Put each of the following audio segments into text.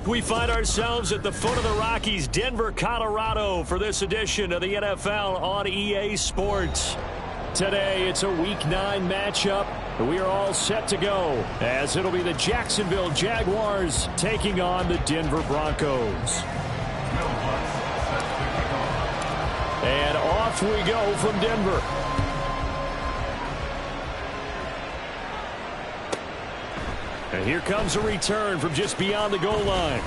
We find ourselves at the foot of the Rockies, Denver, Colorado, for this edition of the NFL on EA Sports. Today, it's a Week 9 matchup. We are all set to go, as it'll be the Jacksonville Jaguars taking on the Denver Broncos. And off we go from Denver. And here comes a return from just beyond the goal line.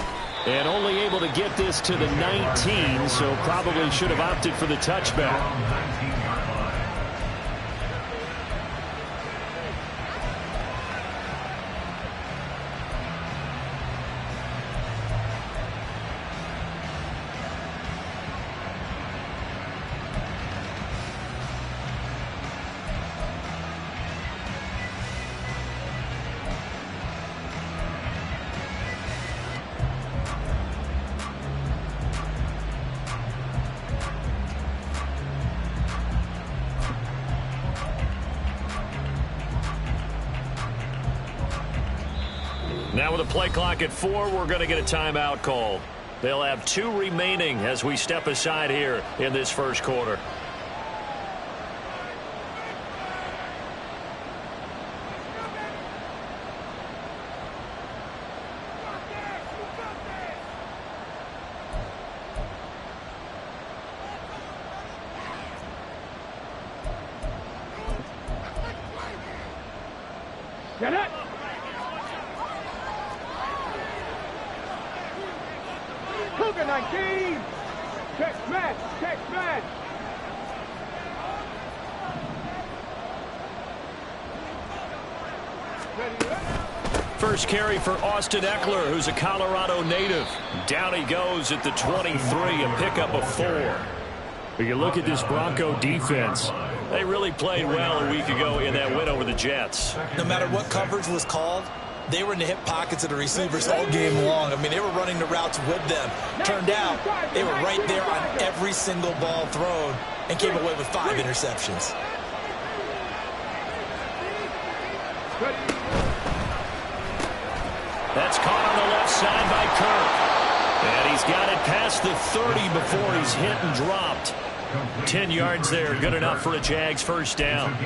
And only able to get this to the 19, so probably should have opted for the touchback. Now with a play clock at 4, we're going to get a timeout call. They'll have 2 remaining as we step aside here in this first quarter. Get it! Cougar 19! Check match! Check match! First carry for Austin Eckler, who's a Colorado native. Down he goes at the 23, a pickup of 4. But you look at this Bronco defense. They really played well a week ago in that win over the Jets. No matter what coverage was called, they were in the hip pockets of the receivers all game long. I mean, they were running the routes with them. Turned out, they were right there on every single ball thrown and came away with 5 interceptions. That's caught on the left side by Kirk. And he's got it past the 30 before he's hit and dropped. 10 yards there, good enough for a Jags first down.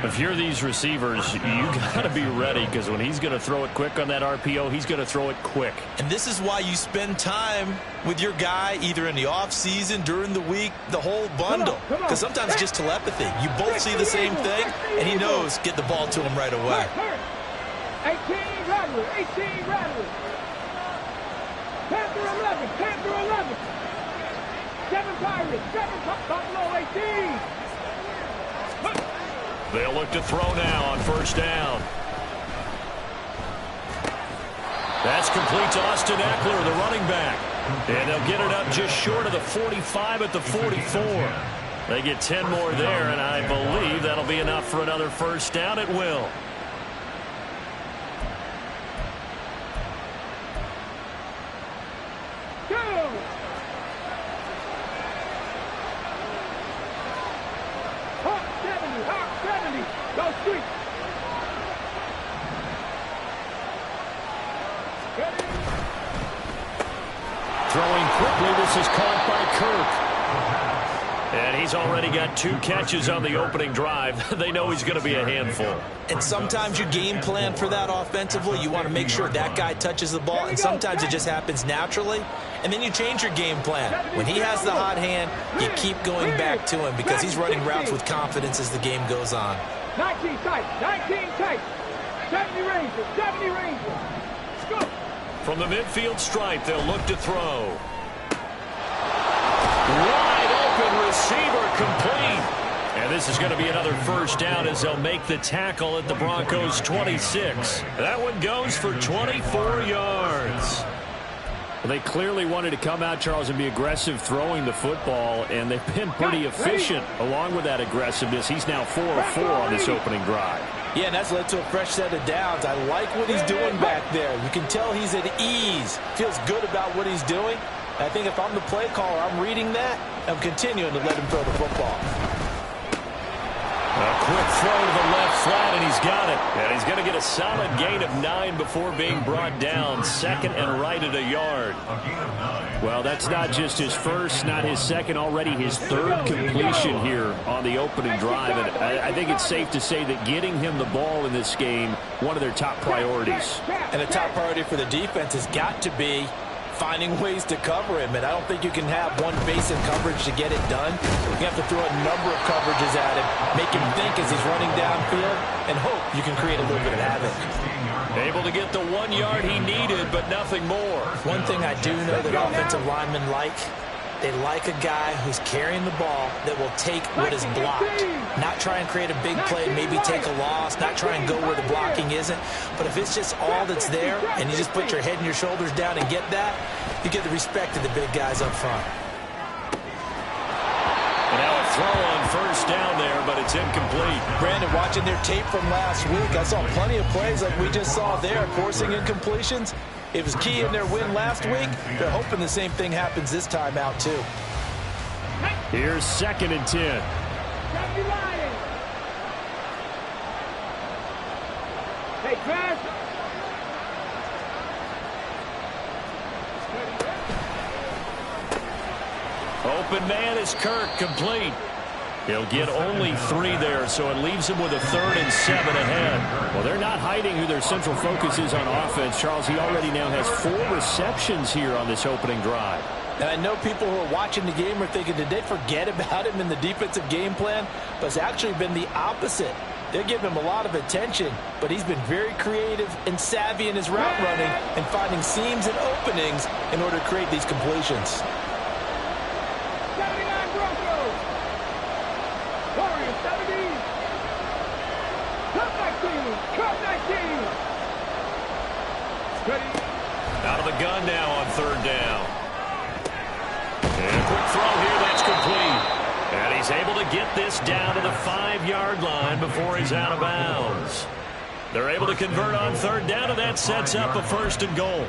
If you're these receivers, you got to be ready, because when he's going to throw it quick on that RPO, he's going to throw it quick. And this is why you spend time with your guy either in the offseason, during the week, the whole bundle. Because sometimes it's just telepathy. You both see the same thing, and he knows get the ball to him right away. 18 Rattler, 18 Rattler. Panther 11, Panther 11. 7 Pirates, 7 Buffalo 18. They'll look to throw now on first down. That's complete to Austin Eckler, the running back. And they'll get it up just short of the 45 at the 44. They get 10 more there, and I believe that'll be enough for another first down. It will. Throwing quickly, this is caught by Kirk. And he's already got 2 catches on the opening drive. They know he's going to be a handful. And sometimes you game plan for that offensively. You want to make sure that guy touches the ball, and sometimes it just happens naturally. And then you change your game plan. When he has the hot hand, you keep going back to him because he's running routes with confidence as the game goes on. 19 tight, 19 tight. 70 Rangers, 70 Rangers. Let's go. From the midfield stripe, they'll look to throw. Wide open receiver, complete. And this is going to be another first down as they'll make the tackle at the Broncos' 26. That one goes for 24 yards. Well, they clearly wanted to come out, Charles, and be aggressive throwing the football, and they've been pretty efficient along with that aggressiveness. He's now 4 of 4 on this opening drive. Yeah, and that's led to a fresh set of downs. I like what he's doing back there. You can tell he's at ease, feels good about what he's doing. I think if I'm the play caller, I'm reading that. I'm continuing to let him throw the football. A quick throw to the left flat, and he's got it. And he's going to get a solid gain of 9 before being brought down. Second and right at a yard. Well, that's not just his first, not his second, already his third completion here on the opening drive. And I think it's safe to say that getting him the ball in this game, one of their top priorities. And a top priority for the defense has got to be finding ways to cover him. And I don't think you can have one basic coverage to get it done. You have to throw a number of coverages at him, make him think as he's running downfield, and hope you can create a little bit of havoc. Able to get the 1 yard he needed, but nothing more. One thing I do know that offensive linemen like, they like a guy who's carrying the ball that will take what is blocked. Not try and create a big play, maybe take a loss, not try and go where the blocking isn't. But if it's just all that's there and you just put your head and your shoulders down and get that, you get the respect of the big guys up front. And now a throw on first down there, but it's incomplete. Brandon, watching their tape from last week, I saw plenty of plays like we just saw there, forcing incompletions. It was key in their win last week. They're hoping the same thing happens this time out, too. Here's 2nd and 10. Hey, Crash. Open man is Kirk, complete. He'll get only 3 there, so it leaves him with a 3rd and 7 ahead. Well, they're not hiding who their central focus is on offense. Charles, he already now has 4 receptions here on this opening drive. And I know people who are watching the game are thinking, did they forget about him in the defensive game plan? But it's actually been the opposite. They give him a lot of attention, but he's been very creative and savvy in his route running and finding seams and openings in order to create these completions. 79 Broncos. Warriors 70. Cup 19. Cup 19. Ready. Out of the gun now on 3rd down. And a quick throw here, that's complete. And he's able to get this down to the 5-yard line before he's out of bounds. They're able to convert on 3rd down, and that sets up a 1st and goal.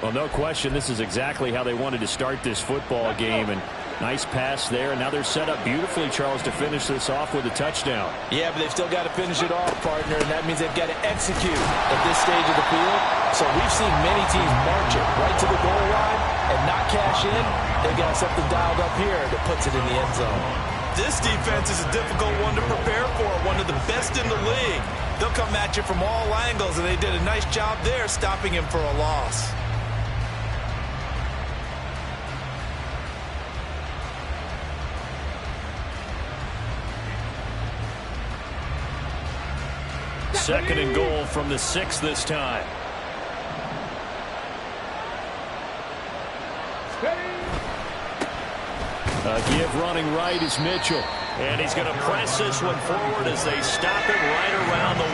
Well, no question, this is exactly how they wanted to start this football game. And nice pass there, and now they're set up beautifully, Charles, to finish this off with a touchdown. Yeah, but they've still got to finish it off, partner, and that means they've got to execute at this stage of the field. So we've seen many teams march it right to the goal line and not cash in. They've got something dialed up here that puts it in the end zone. This defense is a difficult one to prepare for, one of the best in the league. They'll come at you from all angles, and they did a nice job there stopping him for a loss. Second and goal from the 6 this time. A give running right is Mitchell. And he's going to press this one forward as they stop him right around the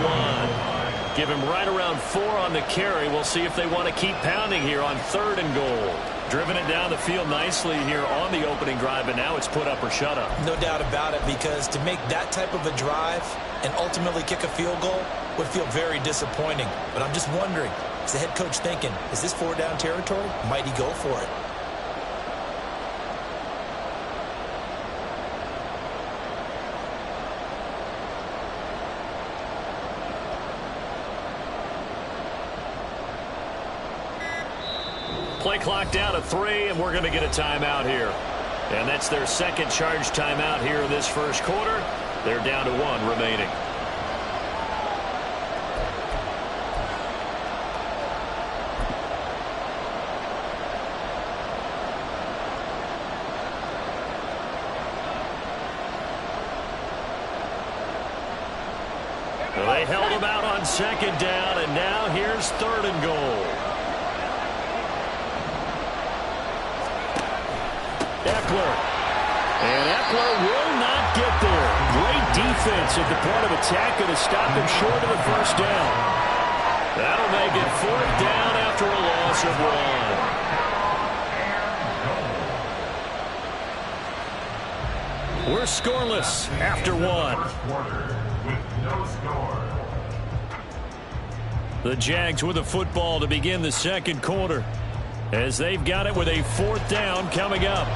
1. Give him right around 4 on the carry. We'll see if they want to keep pounding here on 3rd and goal. Driven it down the field nicely here on the opening drive, and now it's put up or shut up. No doubt about it, because to make that type of a drive and ultimately kick a field goal would feel very disappointing. But I'm just wondering, is the head coach thinking, is this 4-down territory? Might he go for it? Play clock down to 3, and we're going to get a timeout here. And that's their second charge timeout here in this first quarter. They're down to 1 remaining. Well, they held him out on 2nd down, and now here's 3rd and goal. Eckler. And Eckler will not get there. Great defense at the point of attack, going to stop him short of the 1st down. That'll make it 4th down after a loss of 1. We're scoreless after 1. The Jags with a football to begin the second quarter, as they've got it with a 4th down coming up.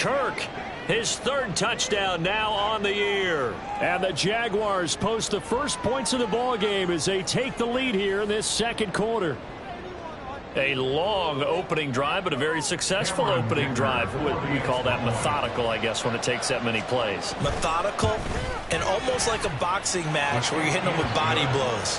Kirk. His third touchdown now on the year. And the Jaguars post the first points of the ball game as they take the lead here in this second quarter. A long opening drive, but a very successful opening drive. We call that methodical, I guess, when it takes that many plays. Methodical and almost like a boxing match where you're hitting them with body blows.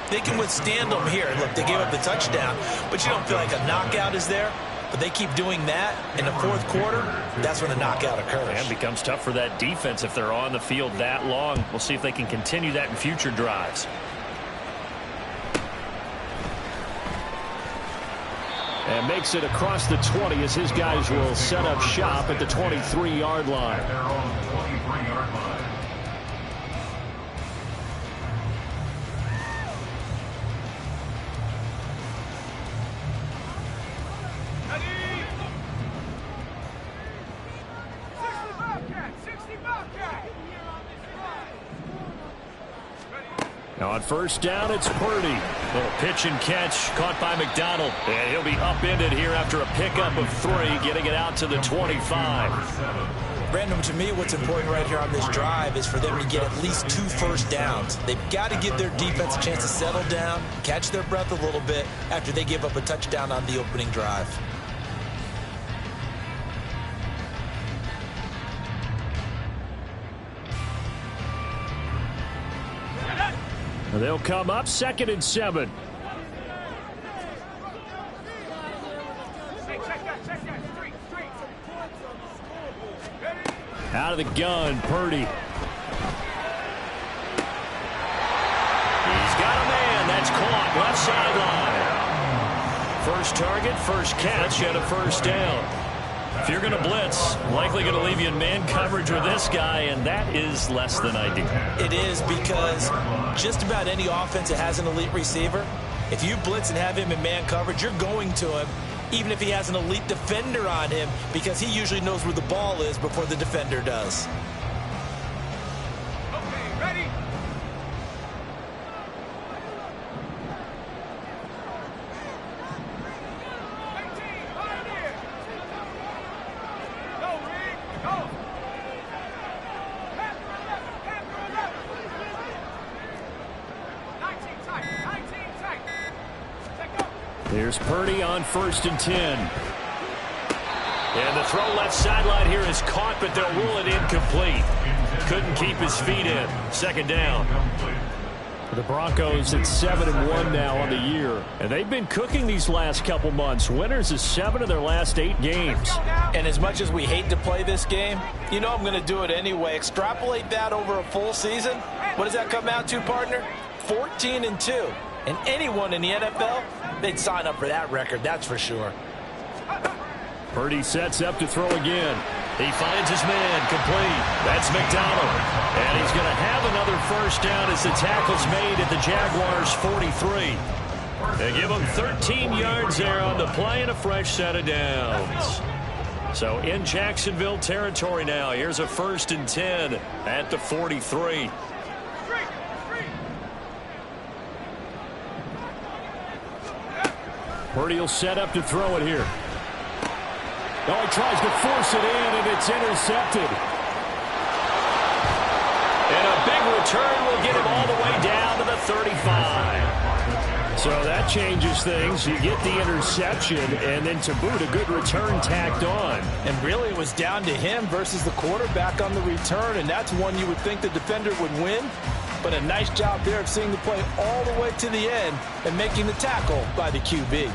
They can withstand them here. Look, they gave up the touchdown, but you don't feel like a knockout is there. But they keep doing that in the fourth quarter, that's when the knockout occurs. And it becomes tough for that defense if they're on the field that long. We'll see if they can continue that in future drives. And makes it across the 20 as his guys will set up shop at the 23-yard line. Now on first down, it's Purdy. Little pitch and catch caught by McDonald. And he'll be upended here after a pickup of 3, getting it out to the 25. Brandon, to me, what's important right here on this drive is for them to get at least 2 first downs. They've got to give their defense a chance to settle down, catch their breath a little bit after they give up a touchdown on the opening drive. They'll come up 2nd and 7. Out of the gun, Purdy. He's got a man. That's caught left sideline. First target, first catch, and a first down. If you're going to blitz, likely going to leave you in man coverage with this guy, and that is less than ideal. It is, because just about any offense that has an elite receiver, if you blitz and have him in man coverage, you're going to him, even if he has an elite defender on him, because he usually knows where the ball is before the defender does. Okay, ready? Here's Purdy on 1st and 10. And the throw left sideline here is caught, but they'll rule it incomplete. Couldn't keep his feet in. 2nd down. The Broncos at 7-1 now on the year. And they've been cooking these last couple months. Winners of 7 of their last 8 games. And as much as we hate to play this game, you know I'm going to do it anyway. Extrapolate that over a full season. What does that come out to, partner? 14-2. And anyone in the NFL, they'd sign up for that record, that's for sure. Purdy sets up to throw again. He finds his man, complete. That's McDonald. And he's going to have another first down as the tackle's made at the Jaguars' 43. They give him 13 yards there on the play and a fresh set of downs. So in Jacksonville territory now. Here's a 1st and 10 at the 43. Purdy will set up to throw it here. Oh, he tries to force it in, and it's intercepted. And a big return will get him all the way down to the 35. So that changes things. You get the interception, and then to boot, a good return tacked on. And really, it was down to him versus the quarterback on the return, and that's one you would think the defender would win. But a nice job there of seeing the play all the way to the end and making the tackle by the QB.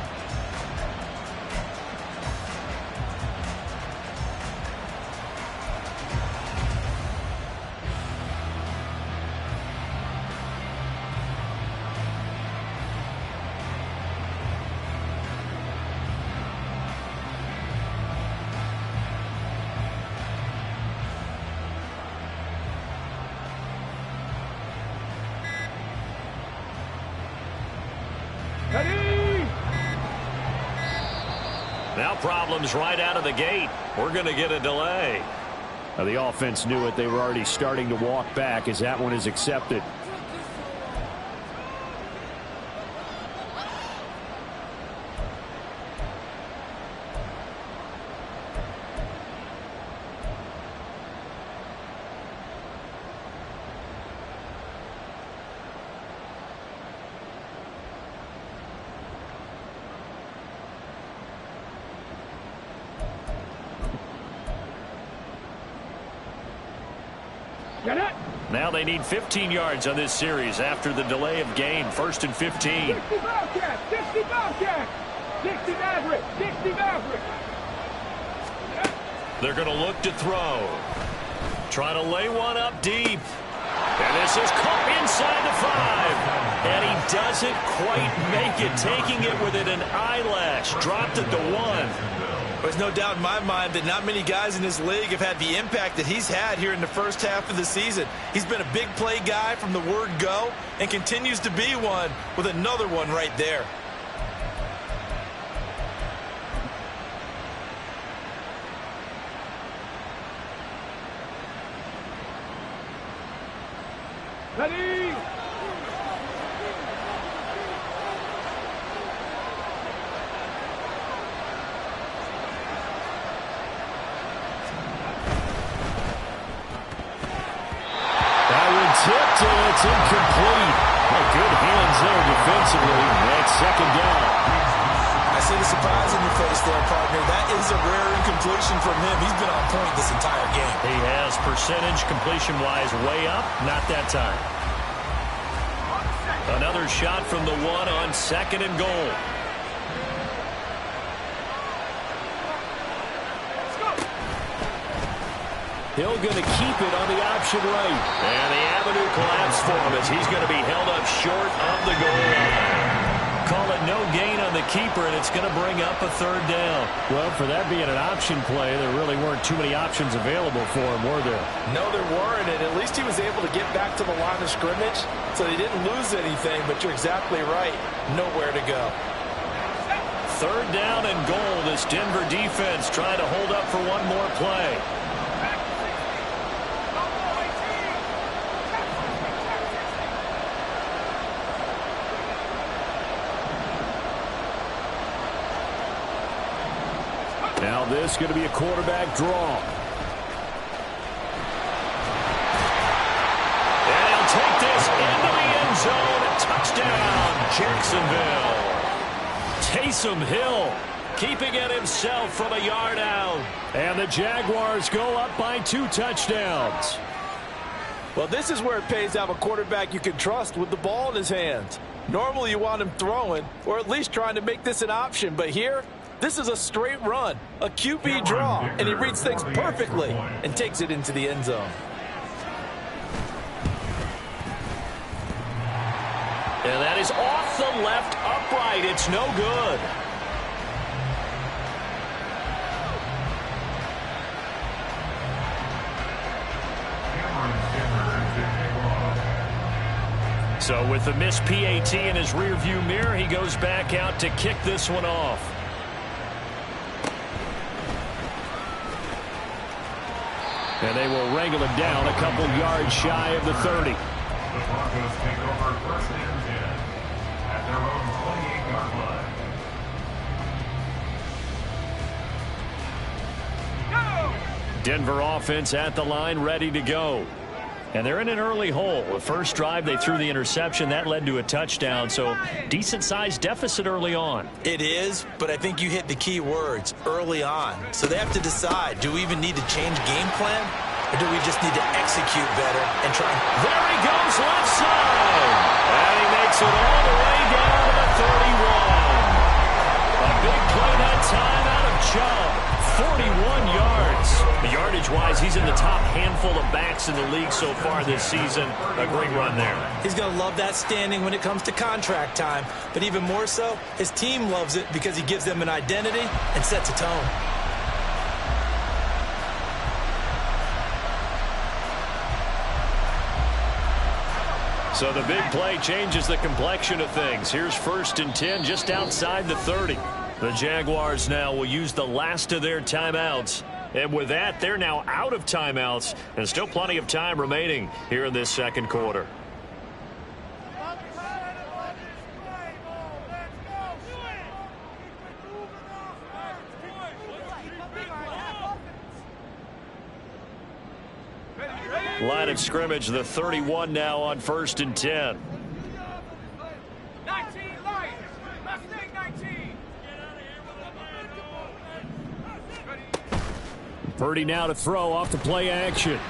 Now problems right out of the gate. We're going to get a delay. Now the offense knew it. They were already starting to walk back as that one is accepted. Get it? Now they need 15 yards on this series after the delay of game. 1st and 15. 60 Bobcat, 60 Bobcat, 60 Maverick, 60 Maverick. They're going to look to throw. Trying to lay one up deep. And this is caught inside the 5. And he doesn't quite make it, taking it within an eyelash. Dropped at the 1. There's no doubt in my mind that not many guys in this league have had the impact that he's had here in the first half of the season. He's been a big play guy from the word go and continues to be one with another one right there. Ready? Tipped and it's incomplete. Well, good hands there defensively. That's 2nd down. I see the surprise in your face there, partner. That is a rare incompletion from him. He's been on point this entire game. He has percentage completion-wise way up. Not that time. Another shot from the 1 on 2nd and goal. Hill going to keep it on the option right. And the avenue collapsed for him as he's going to be held up short of the goal line. Call it no gain on the keeper, and it's going to bring up a 3rd down. Well, for that being an option play, there really weren't too many options available for him, were there? No, there weren't, and at least he was able to get back to the line of scrimmage, so they didn't lose anything, but you're exactly right. Nowhere to go. 3rd down and goal. This Denver defense trying to hold up for one more play. Now this is going to be a quarterback draw. And he'll take this into the end zone. Touchdown, Jacksonville. Taysom Hill keeping it himself from a yard out. And the Jaguars go up by 2 touchdowns. Well, this is where it pays to have a quarterback you can trust with the ball in his hands. Normally you want him throwing, or at least trying to make this an option. But here, this is a straight run, a QB draw, and he reads things perfectly and takes it into the end zone. And that is off the left upright. It's no good. So with the missed PAT in his rearview mirror, he goes back out to kick this one off. And they will wrangle it down a couple yards shy of the 30. The Broncos take over 1st and 10 at their own 28-yard line. Denver offense at the line, ready to go. And they're in an early hole. The first drive, they threw the interception. That led to a touchdown, so decent-sized deficit early on. It is, but I think you hit the key words, early on. So they have to decide, do we even need to change game plan, or do we just need to execute better and try? There he goes, left side. And he makes it all the way down to the 31. A big play that time out of Chubb. 41 yards. Yardage-wise, he's in the top handful of backs in the league so far this season. A great run there. He's going to love that standing when it comes to contract time. But even more so, his team loves it because he gives them an identity and sets a tone. So the big play changes the complexion of things. Here's 1st and 10 just outside the 30. The Jaguars now will use the last of their timeouts. And with that, they're now out of timeouts. And still plenty of time remaining here in this 2nd quarter. Line of scrimmage, the 31 now on 1st and 10. 19 Lions. Mustang 19. Purdy now to throw off the play action.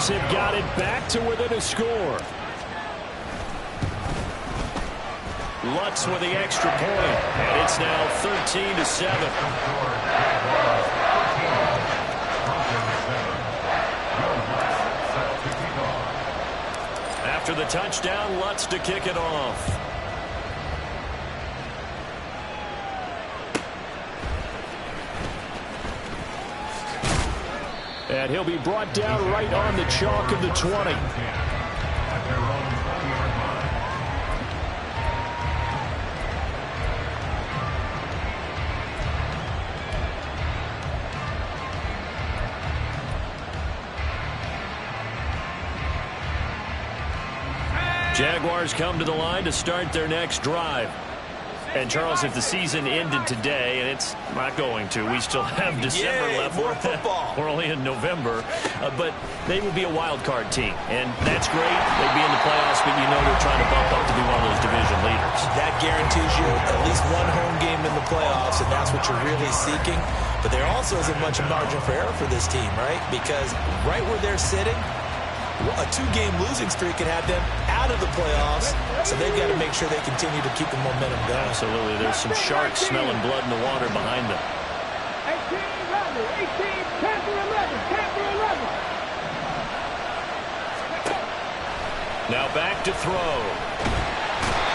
Broncos have got it back to within a score. Lutz with the extra point, and it's now 13-7. After the touchdown, Lutz to kick it off. And he'll be brought down right on the chalk of the 20. Jaguars come to the line to start their next drive. And, Charles, if the season ended today, and it's not going to, we still have December left. More football. We're only in November. But they would be a wild card team. And that's great. They'd be in the playoffs, but you know they're trying to bump up to be one of those division leaders. That guarantees you at least one home game in the playoffs, and that's what you're really seeking. But there also isn't much margin for error for this team, right? Because right where they're sitting, a two-game losing streak could have them out of the playoffs, so they've got to make sure they continue to keep the momentum going. Absolutely. There's some sharks smelling blood in the water behind them. 18, 11, 10 Now back to throw.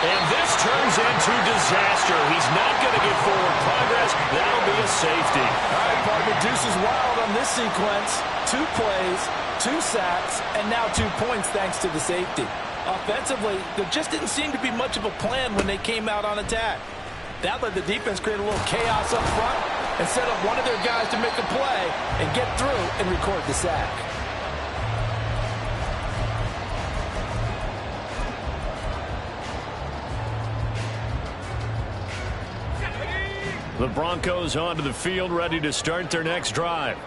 And this turns into disaster. He's not going to get forward progress. That'll be a safety. All right, partner, deuce is wild on this sequence. 2 plays, 2 sacks, and now 2 points thanks to the safety. Offensively, there just didn't seem to be much of a plan when they came out on attack. That let the defense create a little chaos up front and set up one of their guys to make a play and get through and record the sack. The Broncos onto the field, ready to start their next drive.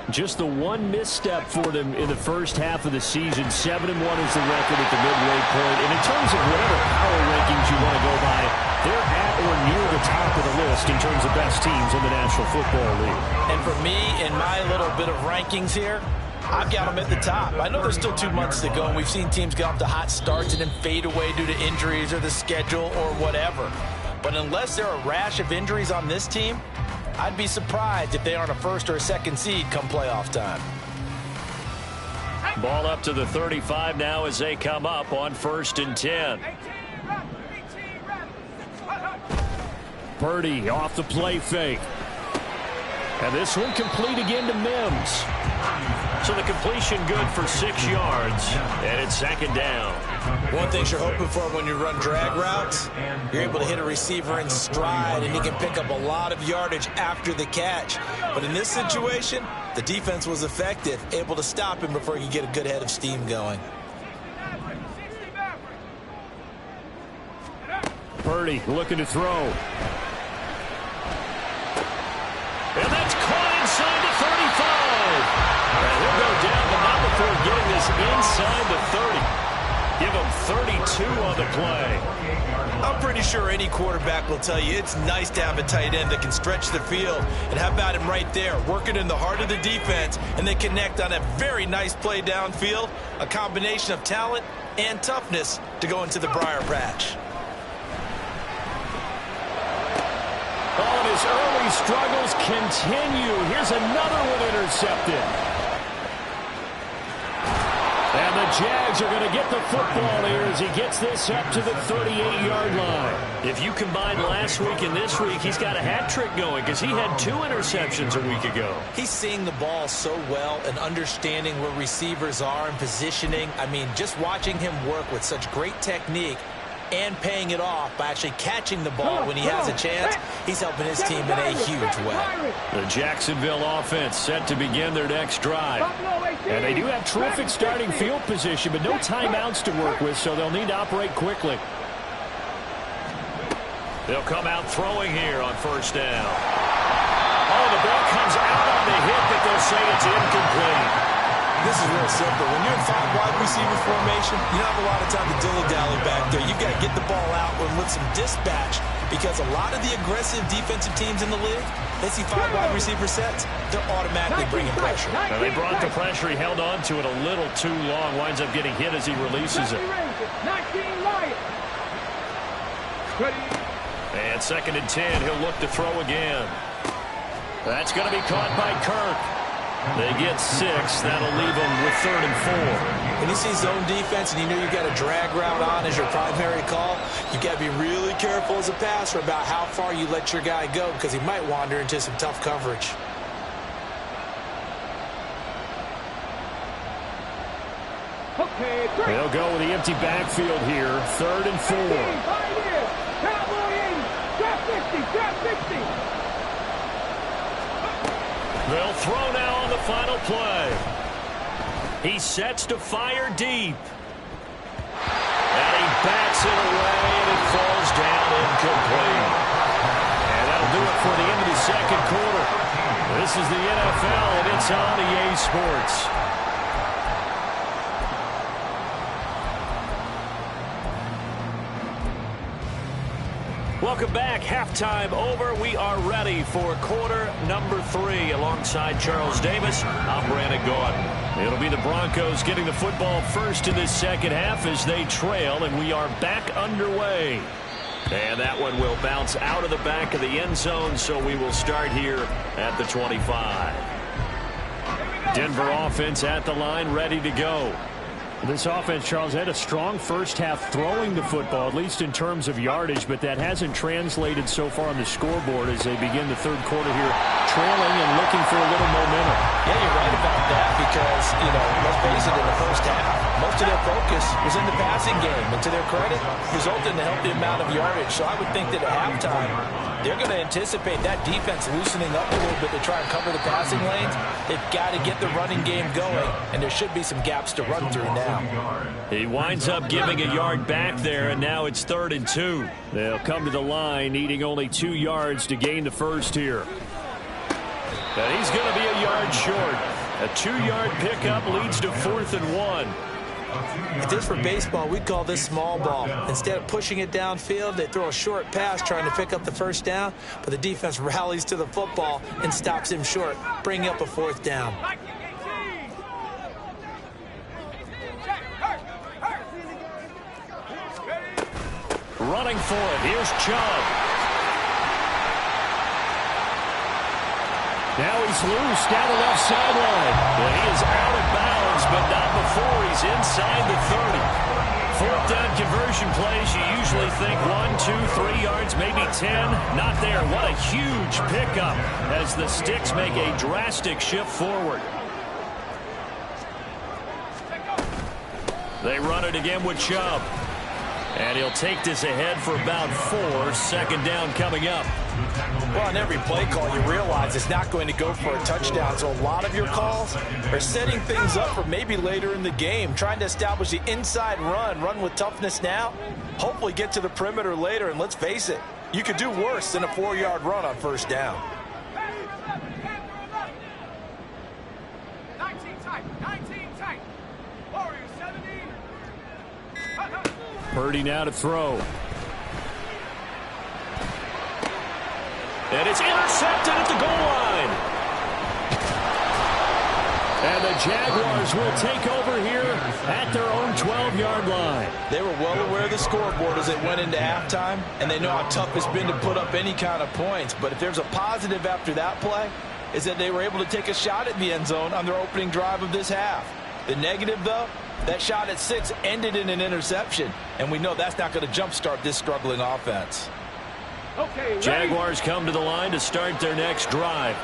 Just the one misstep for them in the first half of the season. 7-1 is the record at the midway point. And in terms of whatever power rankings you want to go by, they're at or near the top of the list in terms of best teams in the National Football League. And for me, in my little bit of rankings here, I've got them at the top. I know there's still 2 months to go, and we've seen teams get off to hot starts and then fade away due to injuries or the schedule or whatever. But unless there are a rash of injuries on this team, I'd be surprised if they aren't a first or a second seed come playoff time. Ball up to the 35 now as they come up on 1st and 10. Purdy off the play fake. And this one complete again to Mims. So the completion good for 6 yards. And it's 2nd down. One thing you're hoping for when you run drag routes, you're able to hit a receiver in stride, and he can pick up a lot of yardage after the catch. But in this situation, the defense was effective, able to stop him before he could get a good head of steam going. Purdy looking to throw. And that's caught inside the 35. And he'll go down, but not before getting this inside the 30. Give him 32 on the play. I'm pretty sure any quarterback will tell you it's nice to have a tight end that can stretch the field. And how about him right there, working in the heart of the defense, and they connect on a very nice play downfield, a combination of talent and toughness to go into the briar patch. All of his early struggles continue. Here's another one intercepted. And the Jags are going to get the football here as he gets this up to the 38-yard line. If you combine last week and this week, he's got a hat trick going because he had 2 interceptions a week ago. He's seeing the ball so well and understanding where receivers are and positioning. I mean, just watching him work with such great technique and paying it off by actually catching the ball when he has a chance, he's helping his team in a huge way. The Jacksonville offense set to begin their next drive. And they do have terrific starting field position, but no timeouts to work with, so they'll need to operate quickly. They'll come out throwing here on 1st down. Oh, the ball comes out on the hit, but they'll say it's incomplete. This is real simple. When you're in 5 wide receiver formation, you don't have a lot of time to dilly-dally back there. You've got to get the ball out with some dispatch, because a lot of the aggressive defensive teams in the league, they see 5 wide receiver sets, they're automatically bringing pressure. Now they brought the pressure. He held on to it a little too long. Winds up getting hit as he releases it. 19 Lions. And 2nd and 10. He'll look to throw again. That's going to be caught by Kirk. They get 6. That'll leave them with 3rd and 4. When you see zone defense and you know you've got a drag route on as your primary call, you've got to be really careful as a passer about how far you let your guy go, because he might wander into some tough coverage. Okay, they'll go with the empty backfield here. 3rd and 4. Cowboy 80. Drop 50. Drop 60. They'll throw now on the final play. He sets to fire deep. And he bats it away, and it falls down incomplete. And that'll do it for the end of the 2nd quarter. This is the NFL, and it's on EA Sports. Welcome back. Halftime over. We are ready for quarter number 3. Alongside Charles Davis, I'm Brandon Gaudin. It'll be the Broncos getting the football first in this 2nd half as they trail, and we are back underway. And that one will bounce out of the back of the end zone, so we will start here at the 25. Denver offense at the line, ready to go. This offense, Charles, had a strong first half throwing the football, at least in terms of yardage, but that hasn't translated so far on the scoreboard as they begin the 3rd quarter here, trailing and looking for a little momentum. Yeah, you're right about that because, let's face it, in the first half, most of their focus was in the passing game, and to their credit, resulted in a healthy amount of yardage. So I would think that at halftime, they're going to anticipate that defense loosening up a little bit to try and cover the passing lanes. They've got to get the running game going, and there should be some gaps to run through now. He winds up giving a yard back there, and now it's 3rd and 2. They'll come to the line, needing only 2 yards to gain the first here. And he's going to be a yard short. A 2-yard pickup leads to 4th and 1. If this were baseball, we'd call this small ball. Instead of pushing it downfield, they throw a short pass trying to pick up the first down, but the defense rallies to the football and stops him short, bringing up a 4th down. Running for it. Here's Chubb. Now he's loose down the left sideline. Well, he is out of bounds, but not before he's inside the 30. 4th down conversion plays, you usually think 1, 2, 3 yards, maybe 10. Not there. What a huge pickup as the Sticks make a drastic shift forward. They run it again with Chubb. And he'll take this ahead for about 4. 2nd down coming up. Well, on every play call, you realize it's not going to go for a touchdown. So a lot of your calls are setting things up for maybe later in the game, trying to establish the inside run with toughness now, hopefully get to the perimeter later. And let's face it, you could do worse than a 4-yard run on 1st down. 19 tight. Warriors 70. Purdy now to throw. And it's intercepted at the goal line. And the Jaguars will take over here at their own 12-yard line. They were well aware of the scoreboard as they went into halftime, and they know how tough it's been to put up any kind of points. But if there's a positive after that play, is that they were able to take a shot at the end zone on their opening drive of this half. The negative, though, that shot at 6 ended in an interception, and we know that's not going to jumpstart this struggling offense. Okay, Jaguars come to the line to start their next drive.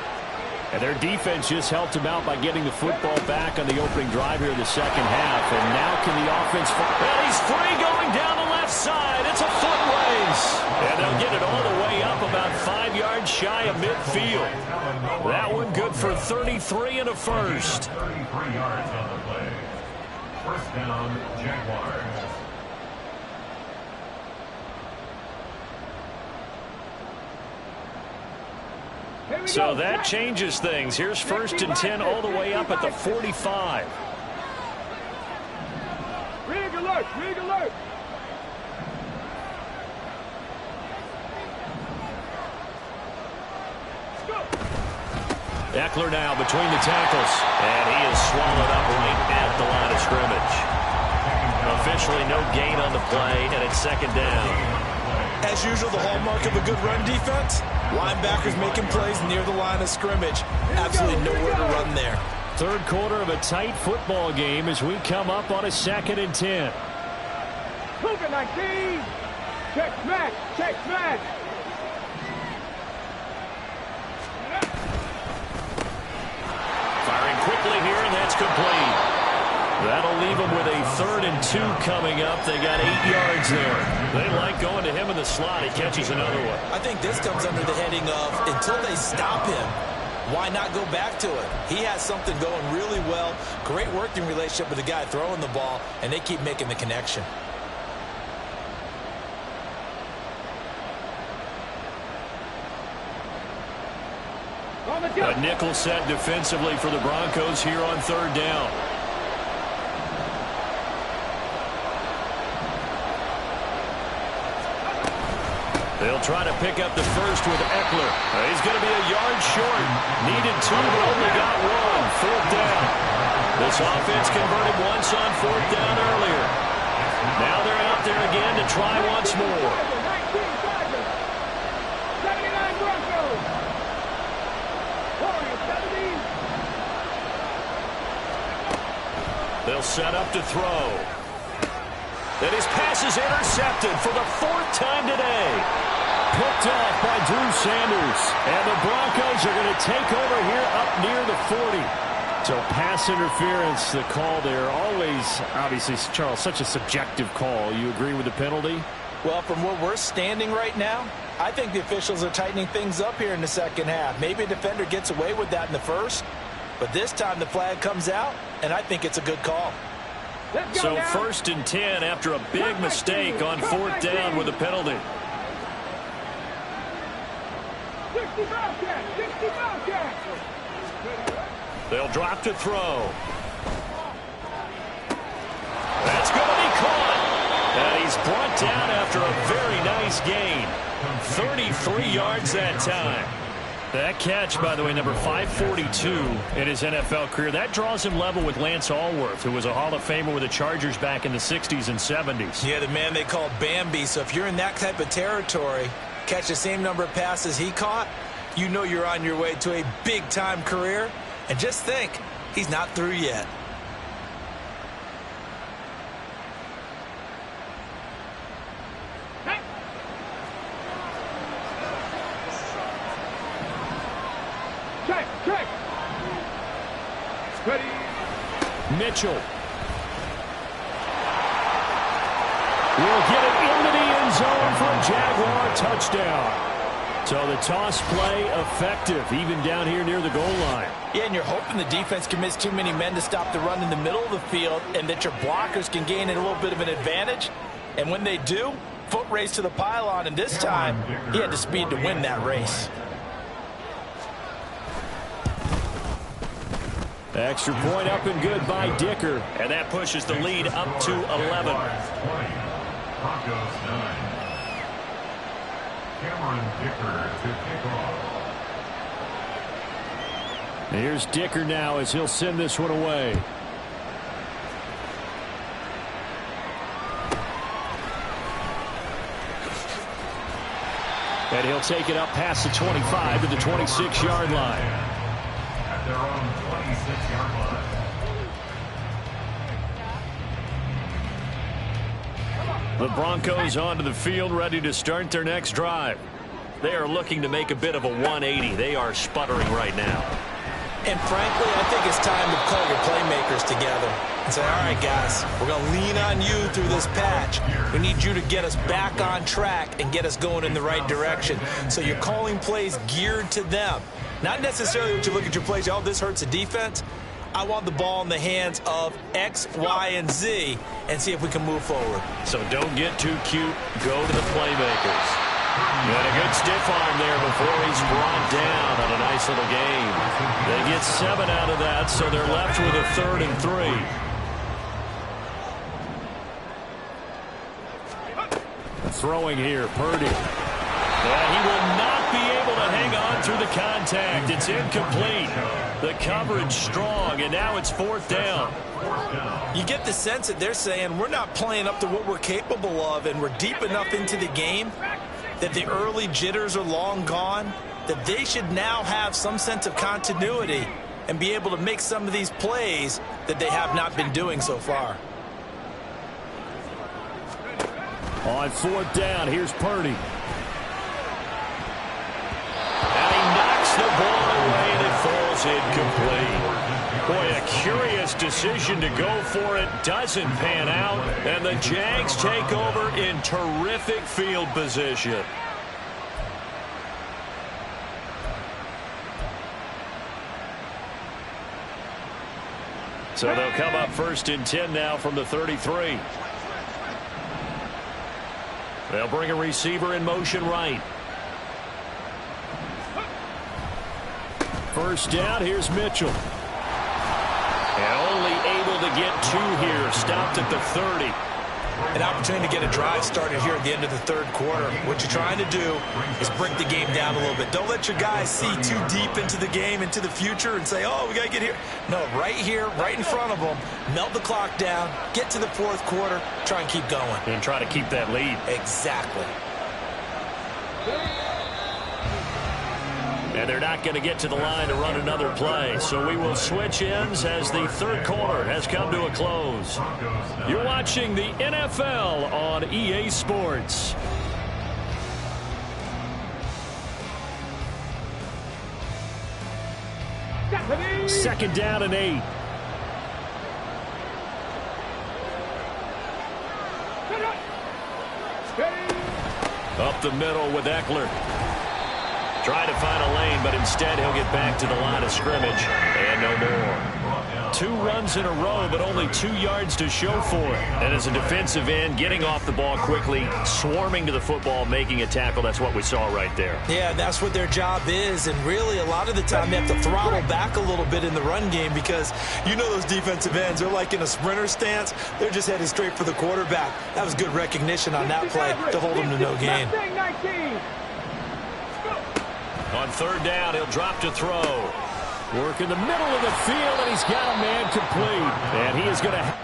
And their defense just helped them out by getting the football back on the opening drive here in the 2nd half. And now can the offense... And he's free going down the left side. It's a foot race. And they'll get it all the way up about 5 yards shy of midfield. That one good for 33 and a first. 33 yards on the play. 1st down, Jaguars. So that changes things. Here's 1st and 10 all the way up at the 45. alert! Rig alert! Eckler now between the tackles. And he is swallowed up right at the line of scrimmage. Officially no gain on the play, and it's second down. As usual, the hallmark of a good run defense, linebackers making plays near the line of scrimmage. Absolutely nowhere to run there. Third quarter of a tight football game as we come up on a 2nd and 10. Cougar 19! Check smash! Check smash! Firing quickly here, and that's complete. That'll leave them with a 3rd and 2 coming up. They got 8 yards there. They like going to him in the slot. He catches another one. I think this comes under the heading of until they stop him, why not go back to it? He has something going really well. Great working relationship with the guy throwing the ball, and they keep making the connection. A nickel set defensively for the Broncos here on 3rd down. They'll try to pick up the first with Eckler. He's going to be a yard short. Needed 2, but only got 1. 4th down. This offense converted once on 4th down earlier. Now they're out there again to try once more. 79 Broncos! They'll set up to throw. And his pass is intercepted for the 4th time today. Picked off by Drew Sanders. And the Broncos are going to take over here up near the 40. So pass interference, the call there. Always, obviously, Charles, such a subjective call. You agree with the penalty? Well, from where we're standing right now, I think the officials are tightening things up here in the second half. Maybe a defender gets away with that in the first, but this time the flag comes out, and I think it's a good call. So 1st and 10 after a big mistake on 4th down with a penalty. 60 Bobcats! 60 Bobcats! They'll drop to throw. That's going to be caught. And he's brought down after a very nice gain. 33 yards that time. That catch, by the way, number 542 in his NFL career. That draws him level with Lance Allworth, who was a Hall of Famer with the Chargers back in the 60s and 70s. Yeah, the man they call Bambi. So if you're in that type of territory, catch the same number of passes he caught, you know you're on your way to a big-time career. And just think, he's not through yet. Check! Ready? Mitchell. Will get it into the end zone for a Jaguar touchdown. So the toss play effective, even down here near the goal line. Yeah, and you're hoping the defense commits too many men to stop the run in the middle of the field and that your blockers can gain a little bit of an advantage. And when they do, foot race to the pylon, and this time he had the speed to win that race. Extra point up and good by Dicker. And that pushes the lead up to 11. Broncos 9. Cameron Dicker to kick off. Here's Dicker now as he'll send this one away. And he'll take it up past the 25 to the 26-yard line. At their own 26-yard line. The Broncos onto the field, ready to start their next drive. They are looking to make a bit of a 180. They are sputtering right now. And frankly, I think it's time to call your playmakers together and say, all right, guys, we're going to lean on you through this patch. We need you to get us back on track and get us going in the right direction. So you're calling plays geared to them. Not necessarily what you look at your plays, oh, this hurts the defense. I want the ball in the hands of X, Y, and Z and see if we can move forward. So don't get too cute. Go to the playmakers. And a good stiff arm there before he's brought down on a nice little game. They get 7 out of that, so they're left with a 3rd and 3. throwing here. Purdy. And he will not be able to hang on through the contact. It's incomplete. The coverage strong, and now it's 4th down. You get the sense that they're saying we're not playing up to what we're capable of, and we're deep enough into the game that the early jitters are long gone, that they should now have some sense of continuity and be able to make some of these plays that they have not been doing so far. On 4th down, here's Purdy. And he knocks the ball away, and it falls incomplete. Boy, a curious decision to go for it. Doesn't pan out, and the Jags take over in terrific field position. So they'll come up 1st and 10 now from the 33. They'll bring a receiver in motion right. 1st down, here's Mitchell. And only able to get 2 here. Stopped at the 30. An opportunity to get a drive started here at the end of the 3rd quarter. What you're trying to do is break the game down a little bit. Don't let your guys see too deep into the game, into the future, and say, oh, we got to get here. No, right here, right in front of them, melt the clock down, get to the 4th quarter, try and keep going. And try to keep that lead. Exactly. And they're not going to get to the line to run another play. So we will switch ends as the 3rd quarter has come to a close. You're watching the NFL on EA Sports. Second down and 8. Up the middle with Eckler. Trying to find a lane, but instead he'll get back to the line of scrimmage. And no more. 2 runs in a row, but only 2 yards to show for it. And as a defensive end, getting off the ball quickly, swarming to the football, making a tackle, that's what we saw right there. Yeah, that's what their job is. And really, a lot of the time, they have to throttle back a little bit in the run game because you know those defensive ends, they're like in a sprinter stance. They're just headed straight for the quarterback. That was good recognition on that play to hold them to no gain. On 3rd down, he'll drop to throw. Work in the middle of the field, and he's got a man complete. And he is going to...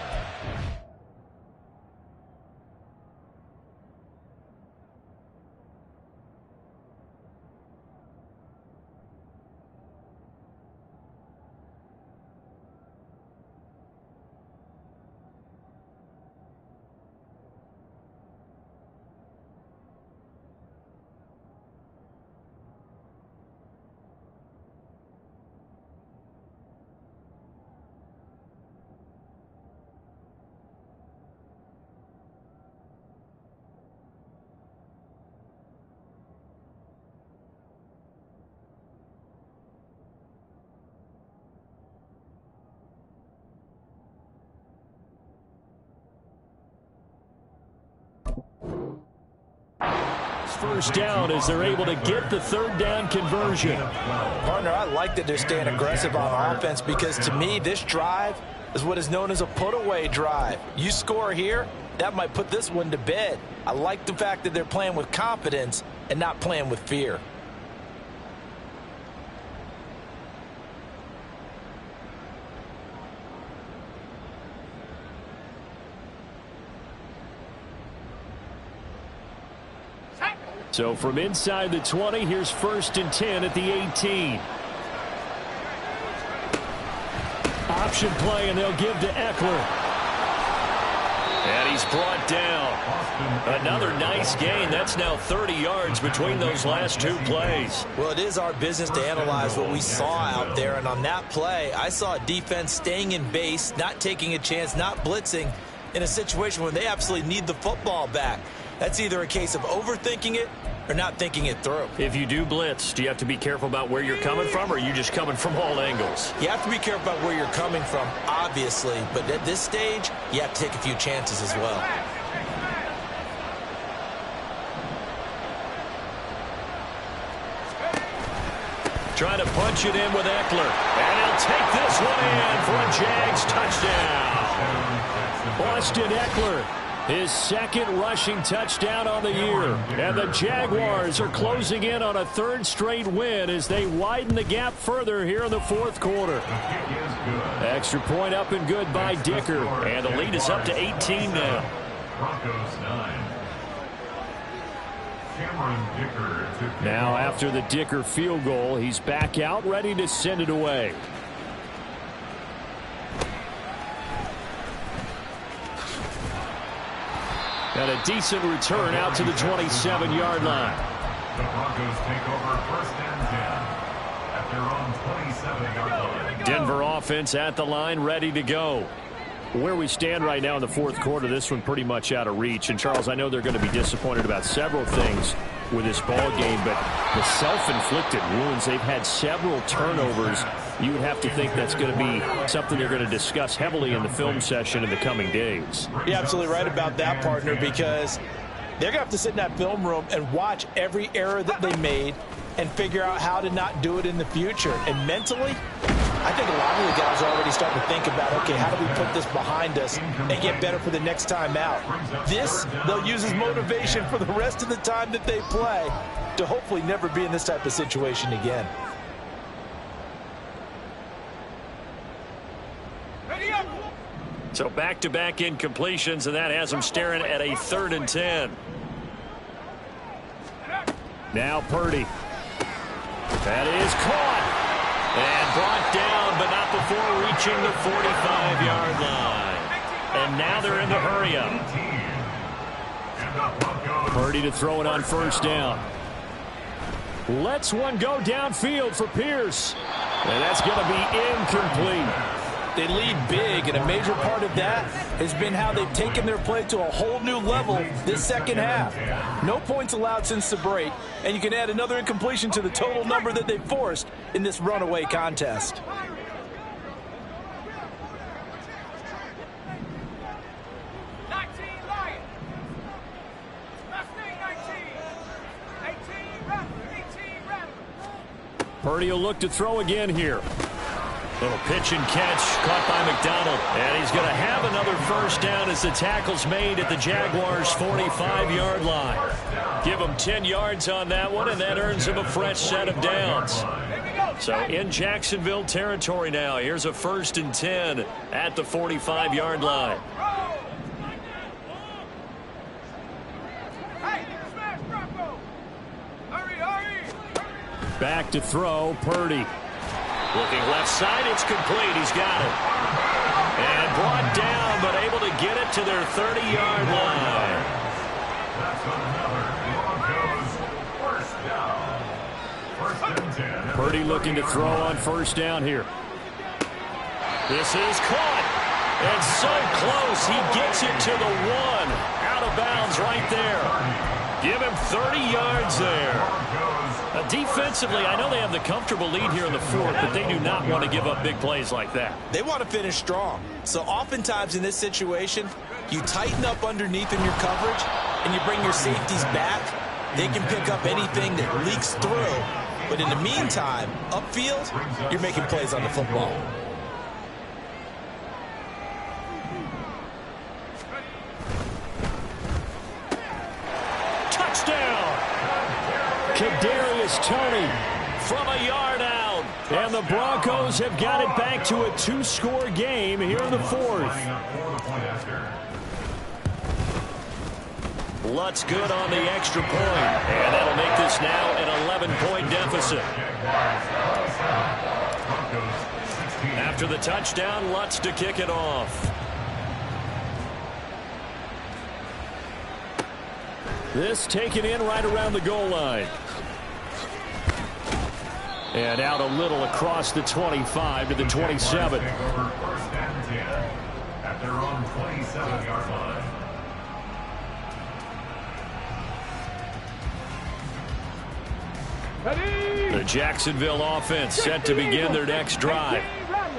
First down as they're able to get the 3rd down conversion. Partner, I like that they're staying aggressive on offense because to me, this drive is what is known as a put-away drive. You score here, that might put this one to bed. I like the fact that they're playing with confidence and not playing with fear. So from inside the 20, here's 1st and 10 at the 18. Option play, and they'll give to Eckler. And he's brought down. Another nice gain. That's now 30 yards between those last 2 plays. Well, it is our business to analyze what we saw out there. And on that play, I saw a defense staying in base, not taking a chance, not blitzing in a situation where they absolutely need the football back. That's either a case of overthinking it or not thinking it through. If you do blitz, do you have to be careful about where you're coming from, or are you just coming from all angles? You have to be careful about where you're coming from, obviously. But at this stage, you have to take a few chances as well. Trying to punch it in with Eckler. And he'll take this one in for a Jags touchdown. Austin Eckler His second rushing touchdown on the year. And the Jaguars are closing in on a third straight win as they widen the gap further here in the fourth quarter. Extra point up and good by Dicker. And the lead is up to 18 now. Broncos 9. Now after the Dicker field goal, he's back out ready to send it away. And a decent return out to the 27-yard line. The Broncos take over 1st and 10 at their own 27-yard line. Denver offense at the line, ready to go. Where we stand right now in the fourth quarter, this one pretty much out of reach. And, Charles, I know they're going to be disappointed about several things with this ball game, but the self-inflicted wounds, they've had several turnovers. You would have to think that's going to be something they're going to discuss heavily in the film session in the coming days. You're absolutely right about that, partner, because they're going to have to sit in that film room and watch every error that they made and figure out how to not do it in the future. And mentally, I think a lot of the guys are already starting to think about, okay, how do we put this behind us and get better for the next time out? This, they'll use as motivation for the rest of the time that they play to hopefully never be in this type of situation again. So back-to-back incompletions, and that has them staring at a 3rd and 10. Now Purdy. That is caught. And brought down, but not before reaching the 45-yard line. And now they're in the hurry-up. Purdy to throw it on 1st down. Lets one go downfield for Pierce. And that's going to be incomplete. They lead big, and a major part of that has been how they've taken their play to a whole new level this second half. No points allowed since the break, and you can add another incompletion to the total number that they've forced in this runaway contest. Purdy will look to throw again here. Little pitch and catch caught by McDonald. And he's going to have another 1st down as the tackle's made at the Jaguars' 45-yard line. Give him 10 yards on that one, and that earns him a fresh set of downs. So in Jacksonville territory now. Here's a 1st and 10 at the 45-yard line. Back to throw, Purdy. Looking left side, it's complete. He's got it. And brought down, but able to get it to their 30-yard line. That's another Broncos 1st down. 1st and 10. Purdy looking to throw on 1st down here. This is caught. And so close. He gets it to the 1. Out of bounds right there. Give him 30 yards there. Defensively, I know they have the comfortable lead here in the 4th, but they do not want to give up big plays like that. They want to finish strong. So oftentimes in this situation, you tighten up underneath in your coverage, and you bring your safeties back. They can pick up anything that leaks through. But in the meantime, upfield, you're making plays on the football. Kadarius Toney from a yard out. And the Broncos have got it back to a 2-score game here in the 4th. Lutz good on the extra point. And that'll make this now an 11-point deficit. After the touchdown, Lutz to kick it off. This taken in right around the goal line. And out a little across the 25 to the 27. 1st and 10 at their own 27-yard line. The Jacksonville offense set to begin their next drive.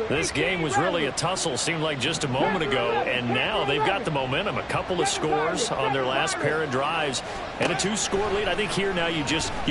This game was really a tussle, seemed like just a moment ago, and now they've got the momentum. A couple of scores on their last pair of drives and a 2-score lead. I think here now you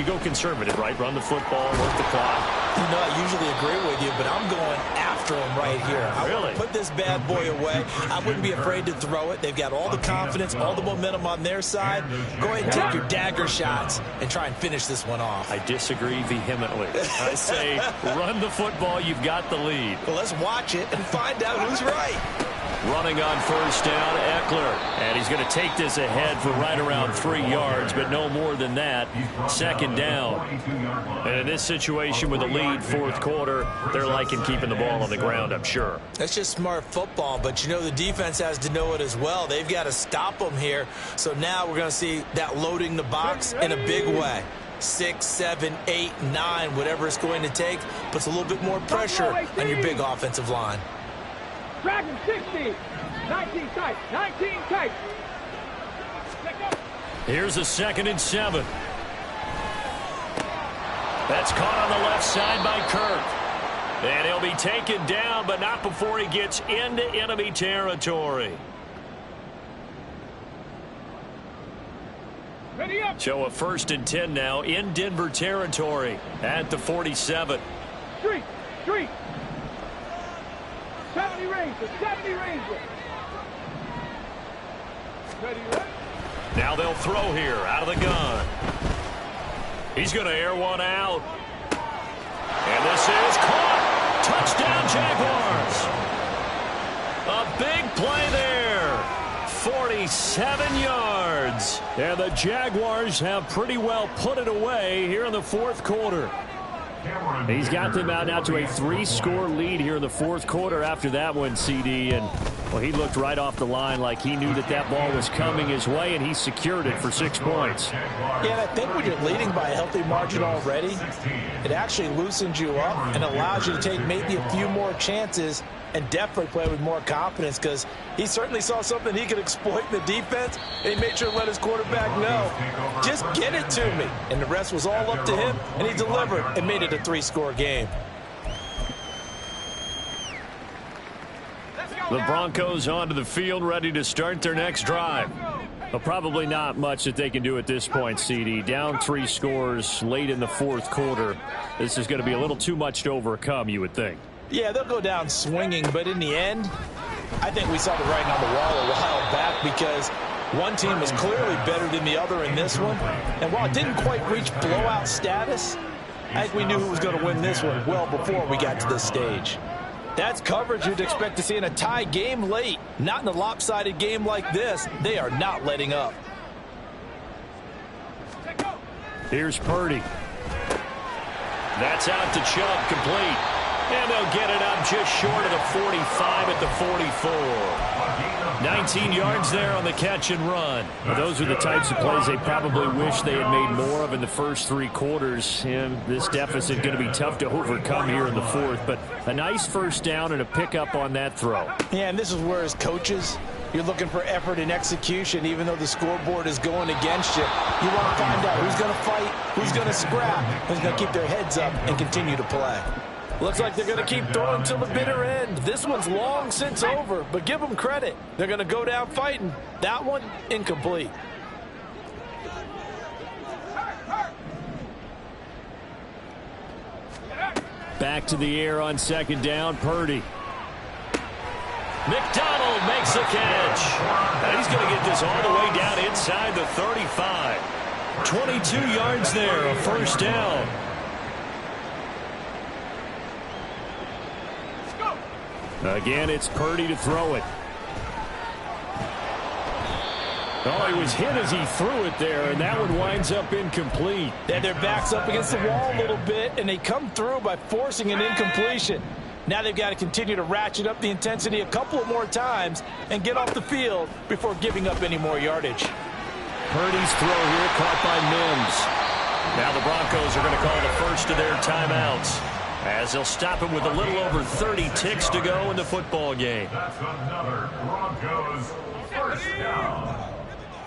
go conservative, right? Run the football, work the clock. You know, I usually agree with you, but I'm going after him right here. I want to put this bad boy away. I wouldn't be afraid to throw it. They've got all the confidence, all the momentum on their side. Go ahead and take your dagger shots and try and finish this one off. I disagree vehemently. I say run the football. You've got the lead. Well, let's watch it and find out who's right. Running on first down, Eckler. And he's going to take this ahead for right around 3 yards, but no more than that. Second down. And in this situation with a lead fourth quarter, they're liking keeping the ball on the ground, I'm sure. That's just smart football, but you know the defense has to know it as well. They've got to stop them here. So now we're going to see that loading the box in a big way. 6, 7, 8, 9, whatever it's going to take, puts a little bit more pressure on your big offensive line. Dragon 60. 19 tight. 19 tight. Here's a 2nd and 7. That's caught on the left side by Kirk. And he'll be taken down, but not before he gets into enemy territory. So a 1st and 10 now in Denver territory at the 47. Street. 70 Rangers. 70 Rangers. Ready. Now they'll throw here out of the gun. He's going to air one out. And this is caught. Touchdown, Jaguars. A big play there. 47 yards. And the Jaguars have pretty well put it away here in the fourth quarter. He's got them out now to a 3-score lead here in the fourth quarter after that one, CD. And, well, he looked right off the line like he knew that ball was coming his way, and he secured it for 6 points. Yeah, and I think when you're leading by a healthy margin already, it actually loosens you up and allows you to take maybe a few more chances and definitely play with more confidence, because he certainly saw something he could exploit in the defense, and he made sure to let his quarterback know, just get it to me. And the rest was all up to him, and he delivered and made it a 3-score game. The Broncos onto the field, ready to start their next drive. Well, probably not much that they can do at this point, CD. Down 3 scores late in the fourth quarter. This is going to be a little too much to overcome, you would think. Yeah, they'll go down swinging, but in the end, I think we saw the writing on the wall a while back, because one team was clearly better than the other in this one. And while it didn't quite reach blowout status, I think we knew who was going to win this one well before we got to this stage. That's coverage you'd expect to see in a tie game late. Not in a lopsided game like this. They are not letting up. Here's Purdy. That's out to Chubb, complete. And they'll get it up just short of the 45 at the 44. 19 yards there on the catch and run. Well, those are the types of plays they probably wish they had made more of in the first 3 quarters. And this deficit going to be tough to overcome here in the fourth. But a nice first down and a pickup on that throw. Yeah, and this is where, as coaches, you're looking for effort and execution. Even though the scoreboard is going against you, you want to find out who's going to fight, who's going to scrap, who's going to keep their heads up and continue to play. Looks like they're going to keep throwing till the bitter end. This one's long since over, but give them credit. They're going to go down fighting. That one, incomplete. Back to the air on second down, Purdy. McDonald makes the catch. And he's going to get this all the way down inside the 35. 22 yards there, a first down. Again, it's Purdy to throw it. Oh, he was hit as he threw it there, and that one winds up incomplete. And their back's up against the wall a little bit, and they come through by forcing an incompletion. Now they've got to continue to ratchet up the intensity a couple of more times and get off the field before giving up any more yardage. Purdy's throw here caught by Mims. Now the Broncos are going to call the first of their timeouts, as they'll stop him with a little over 30 ticks to go in the football game. That's another Broncos first down.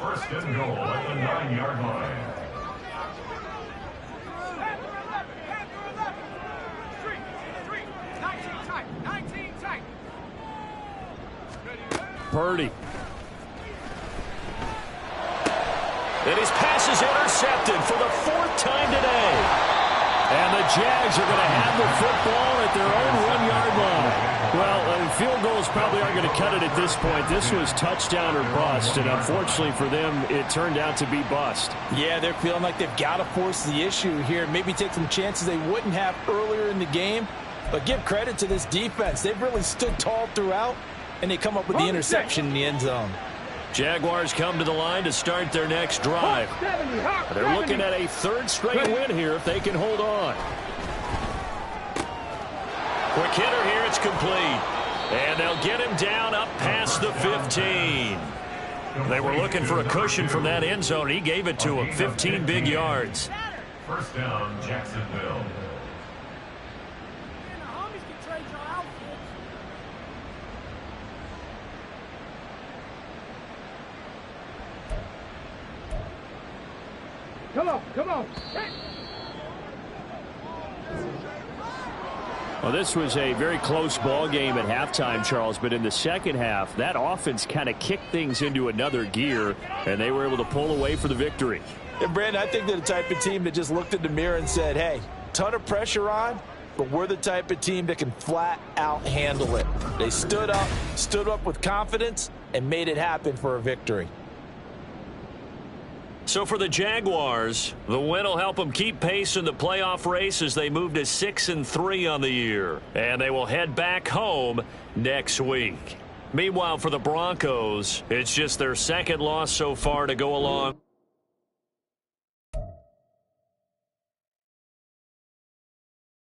First and goal at the 9-yard line. Purdy. And his pass is intercepted for the 4th time today. And the Jags are going to have the football at their own 1-yard line. Well, field goals probably aren't going to cut it at this point. This was touchdown or bust, and unfortunately for them, it turned out to be bust. Yeah, they're feeling like they've got to force the issue here. Maybe take some chances they wouldn't have earlier in the game. But give credit to this defense. They've really stood tall throughout, and they come up with the interception in the end zone. Jaguars come to the line to start their next drive. They're looking at a third straight win here if they can hold on. Quick hitter here, it's complete. And they'll get him down up past the 15. They were looking for a cushion from that end zone. He gave it to him, 15 big yards. First down, Jacksonville. Come on. Well, this was a very close ball game at halftime, Charles, but in the second half, that offense kind of kicked things into another gear, and they were able to pull away for the victory. And Brandon, I think they're the type of team that just looked in the mirror and said, hey, ton of pressure on, but we're the type of team that can flat out handle it. They stood up with confidence, and made it happen for a victory. So for the Jaguars, the win will help them keep pace in the playoff race as they move to 6-3 on the year. And they will head back home next week. Meanwhile, for the Broncos, it's just their second loss so far to go along.